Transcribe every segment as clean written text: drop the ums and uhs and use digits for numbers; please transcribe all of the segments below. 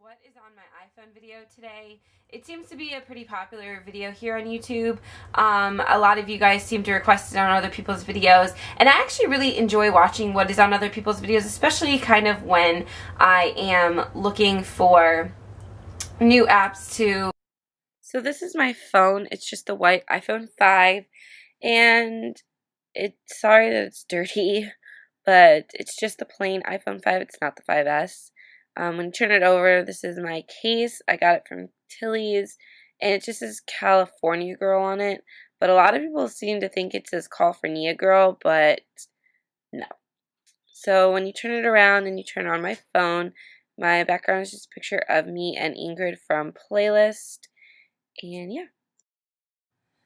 what is on my iPhone video today. It seems to be a pretty popular video here on YouTube. A lot of you guys seem to request it on other people's videos, and I actually really enjoy watching what is on other people's videos, especially kind of when I am looking for new apps to. So this is my phone. It's just the white iPhone 5, and sorry that it's dirty, but it's just the plain iPhone 5. It's not the 5S. When you turn it over, this is my case. I got it from Tilly's, and it just says California Girl on it. But a lot of people seem to think it says California Girl, but no. So when you turn it around and you turn on my phone, my background is just a picture of me and Ingrid from Playlist. And yeah.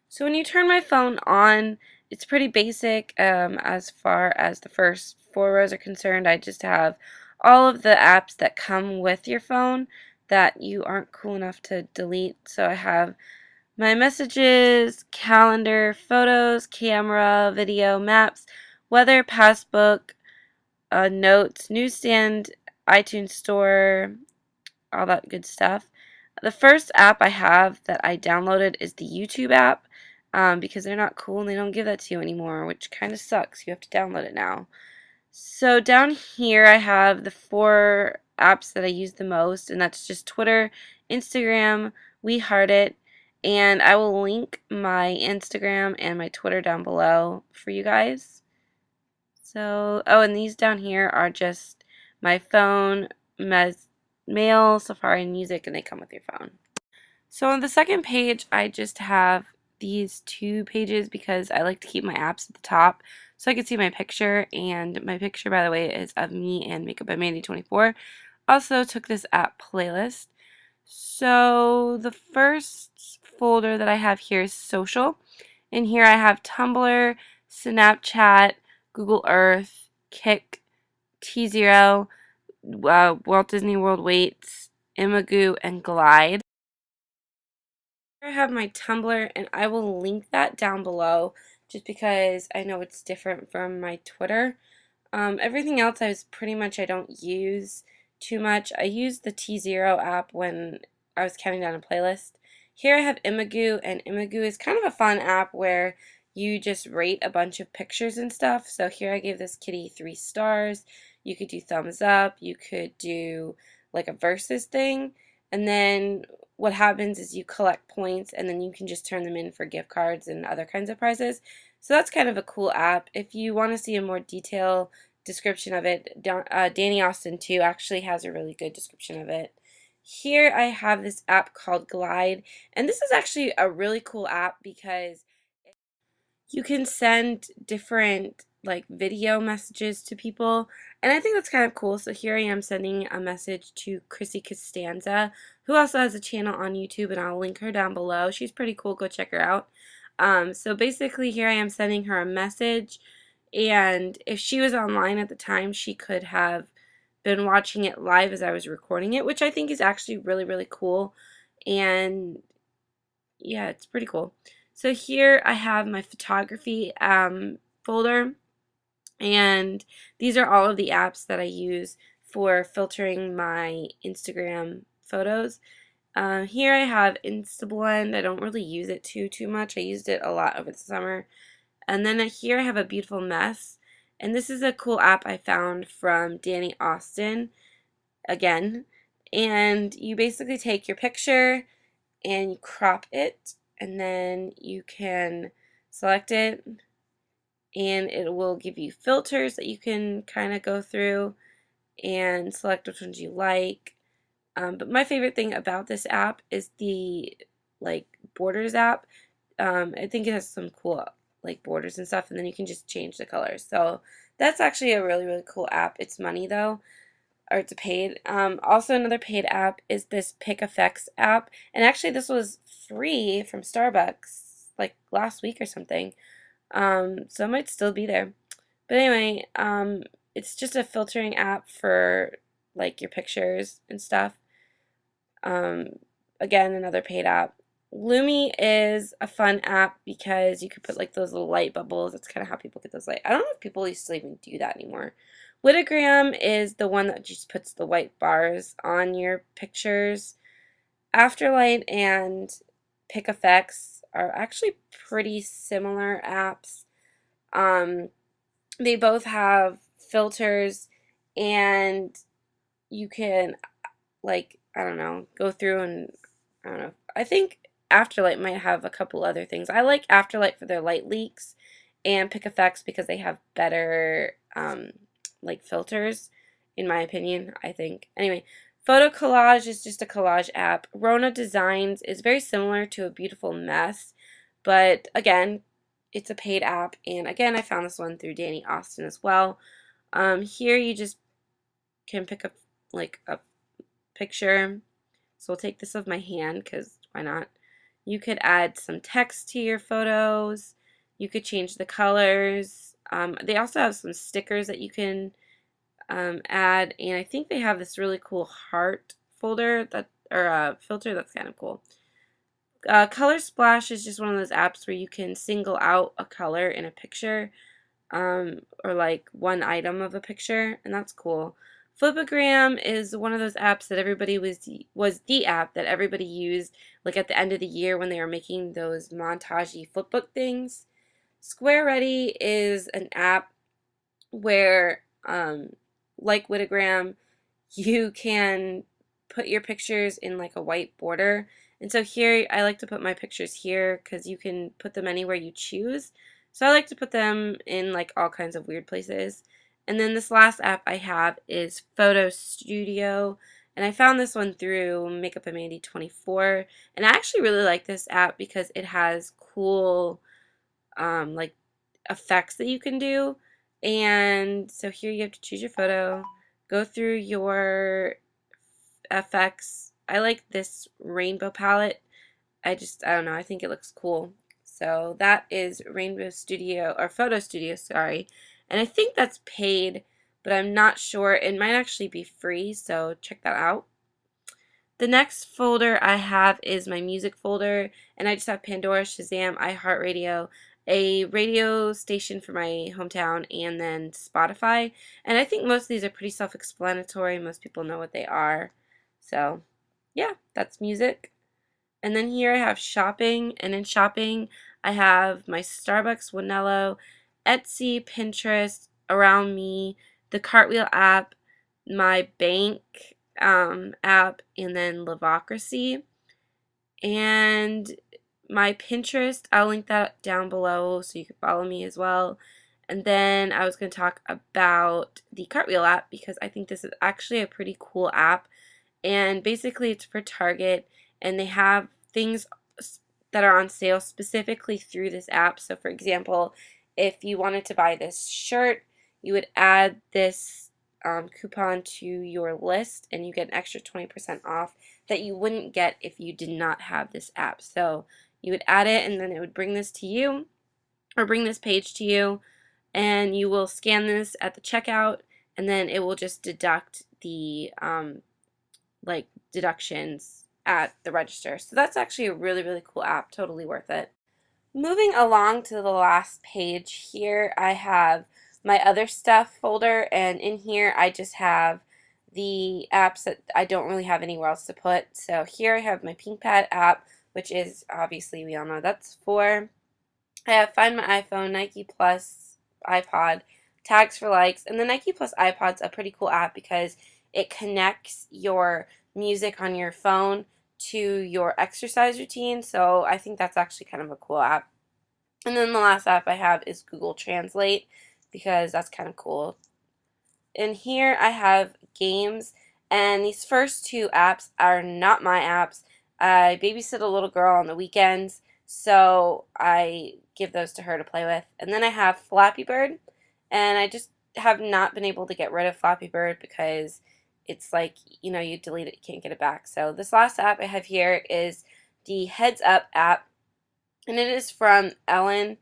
So when you turn my phone on, it's pretty basic as far as the first 4 rows are concerned. I just have all of the apps that come with your phone that you aren't cool enough to delete. So I have my messages, calendar, photos, camera, video, maps, weather, passbook, notes, newsstand, iTunes store, all that good stuff. The first app I have that I downloaded is the YouTube app because they're not cool and they don't give that to you anymore, which kind of sucks. You have to download it now. So down here I have the 4 apps that I use the most, and that's just Twitter, Instagram, We Heart It, and I will link my Instagram and my Twitter down below for you guys. So, oh, and these down here are just my phone, Mail, Safari, and Music, and they come with your phone. So on the second page, I just have these 2 pages because I like to keep my apps at the top so I can see my picture. And my picture, by the way, is of me and Makeup by Mandy 24. Also took this at Playlist. So the first folder that I have here is Social. In here I have Tumblr, Snapchat, Google Earth, Kik, T0, Walt Disney World Waits, Imagu, and Glide. I have my Tumblr, and I will link that down below just because I know it's different from my Twitter. Everything else I don't use too much. I use the T0 app when I was counting down a playlist. Here I have Imagu, and Imagu is kind of a fun app where you just rate a bunch of pictures and stuff. So here I gave this kitty 3 stars. You could do thumbs up. You could do like a versus thing. And then what happens is you collect points, and then you can just turn them in for gift cards and other kinds of prizes. So that's kind of a cool app. If you want to see a more detailed description of it, Danny Austin too actually has a really good description of it. Here I have this app called Glide, and this is actually a really cool app because you can send different like video messages to people, and I think that's kind of cool. So here I am sending a message to Chrissy Costanza, who also has a channel on YouTube, and I'll link her down below. She's pretty cool. Go check her out. So basically here I am sending her a message, and if she was online at the time, she could have been watching it live as I was recording it, which I think is actually really, really cool. And yeah, it's pretty cool. So here I have my photography folder, and these are all of the apps that I use for filtering my Instagram photos. Here I have InstaBlend. I don't really use it too much. I used it a lot over the summer. And then here I have a beautiful mess. And this is a cool app I found from Danny Austin again. And you basically take your picture and you crop it, and then you can select it, and it will give you filters that you can kind of go through and select which ones you like. But my favorite thing about this app is the like borders app. I think it has some cool like borders and stuff, and then you can just change the colors. So that's actually a really, really cool app. It's money though, or it's a paid. Also another paid app is this Pick Effects app, and actually this was free from Starbucks like last week or something. So it might still be there. But anyway, it's just a filtering app for like your pictures and stuff. Again, another paid app. Lumi is a fun app because you could put like those little light bubbles. That's kind of how people get those light. I don't know if people used to even do that anymore. Witagram is the one that just puts the white bars on your pictures. Afterlight and Pick Effects are actually pretty similar apps. Um, they both have filters, and you can, like, I don't know, go through and, I don't know. I think Afterlight might have a couple other things. I like Afterlight for their light leaks, and Pick Effects because they have better, like, filters, in my opinion, I think. Anyway, Photo Collage is just a collage app. Rona Designs is very similar to A Beautiful Mess, but again, it's a paid app, and again, I found this one through Danny Austin as well. Here you just can pick up like a picture. So I'll take this of my hand because why not? You could add some text to your photos. You could change the colors. They also have some stickers that you can add, and I think they have this really cool heart folder that or filter that's kind of cool. Color Splash is just one of those apps where you can single out a color in a picture, or like one item of a picture, and that's cool. Flipagram is one of those apps that everybody was the app that everybody used like at the end of the year when they were making those montagey flipbook things. Square Ready is an app where, like Witagram, you can put your pictures in like a white border. And so here I like to put my pictures here because you can put them anywhere you choose. So I like to put them in like all kinds of weird places. And then this last app I have is Photo Studio. And I found this one through Makeup and Mandy 24. And I actually really like this app because it has cool like effects that you can do. And so here you have to choose your photo, go through your effects. I like this rainbow palette. I don't know, I think it looks cool. So that is Rainbow Studio, or Photo Studio, sorry. And I think that's paid, but I'm not sure. It might actually be free, so check that out. The next folder I have is my music folder, and I just have Pandora, Shazam, iHeartRadio, a radio station for my hometown, and then Spotify. And I think most of these are pretty self-explanatory. Most people know what they are. So, yeah, that's music. And then here I have shopping, and in shopping I have my Starbucks, Wanello, Etsy, Pinterest, Around Me, the Cartwheel app, my bank app, and then Livocracy. And my Pinterest, I'll link that down below so you can follow me as well. And then I was going to talk about the Cartwheel app because I think this is actually a pretty cool app. And basically it's for Target, and they have things that are on sale specifically through this app. So for example, if you wanted to buy this shirt, you would add this coupon to your list and you get an extra 20% off that you wouldn't get if you did not have this app. So you would add it, and then it would bring this to you, or bring this page to you, and you will scan this at the checkout, and then it will just deduct the like deductions at the register. So that's actually a really, really cool app, totally worth it. Moving along to the last page here, I have my other stuff folder, and in here I just have the apps that I don't really have anywhere else to put. So here I have my PinkPad app, which is obviously, we all know that's for. I have Find My iPhone, Nike Plus, iPod, Tags for Likes, and the Nike Plus iPod's a pretty cool app because it connects your music on your phone to your exercise routine, so I think that's actually kind of a cool app. And then the last app I have is Google Translate because that's kind of cool. And here I have games, and these first two apps are not my apps. I babysit a little girl on the weekends, so I give those to her to play with. And then I have Flappy Bird, and I just have not been able to get rid of Flappy Bird because it's like, you know, you delete it, you can't get it back. So this last app I have here is the Heads Up app, and it is from Ellen.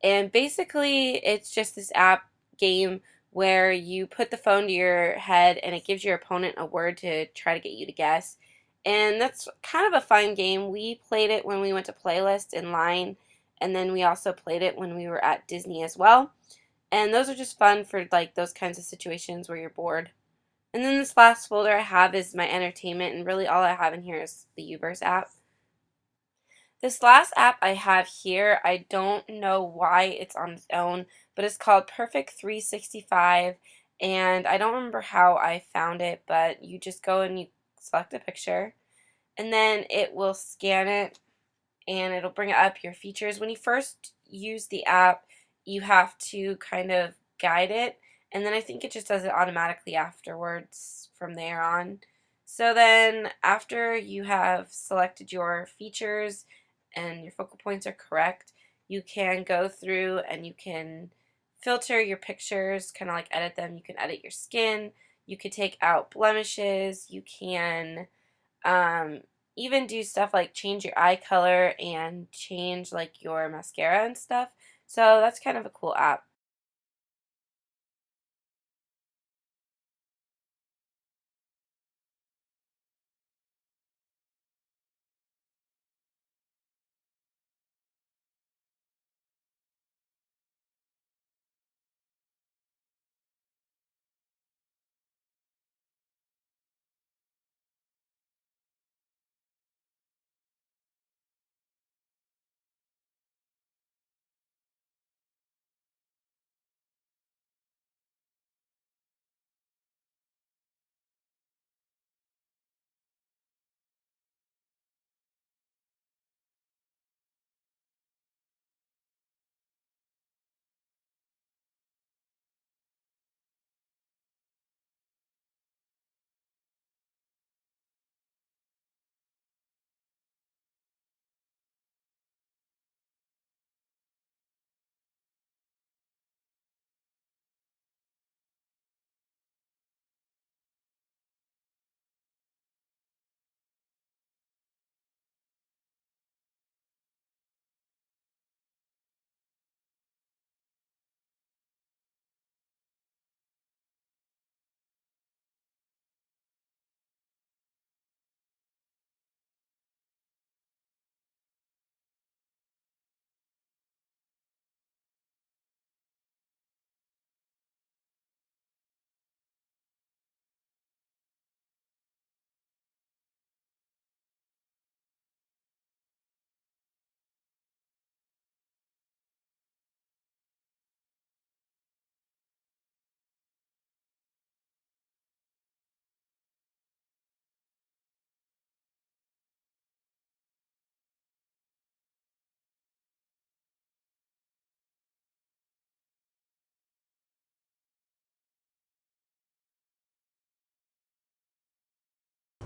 And basically it's just this app game where you put the phone to your head and it gives your opponent a word to try to get you to guess. And that's kind of a fun game. We played it when we went to Playlist in line, and then we also played it when we were at Disney as well. And those are just fun for like those kinds of situations where you're bored. And then this last folder I have is my entertainment, and really all I have in here is the Uverse app. This last app I have here, I don't know why it's on its own, but it's called Perfect 365, and I don't remember how I found it, but you just go and you select a picture, and then it will scan it, and it'll bring up your features. When you first use the app, you have to kind of guide it, and then I think it just does it automatically afterwards from there on. So then after you have selected your features and your focal points are correct, you can go through and you can filter your pictures, kind of like edit them. You can edit your skin, you can take out blemishes, you can even do stuff like change your eye color and change like your mascara and stuff. So that's kind of a cool app.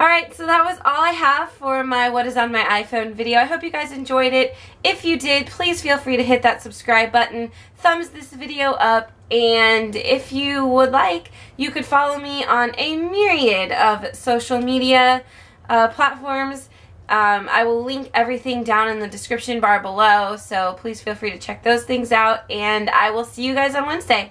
Alright, so that was all I have for my What is on my iPhone video. I hope you guys enjoyed it. If you did, please feel free to hit that subscribe button, thumbs this video up, and if you would like, you could follow me on a myriad of social media platforms. I will link everything down in the description bar below, so please feel free to check those things out, and I will see you guys on Wednesday.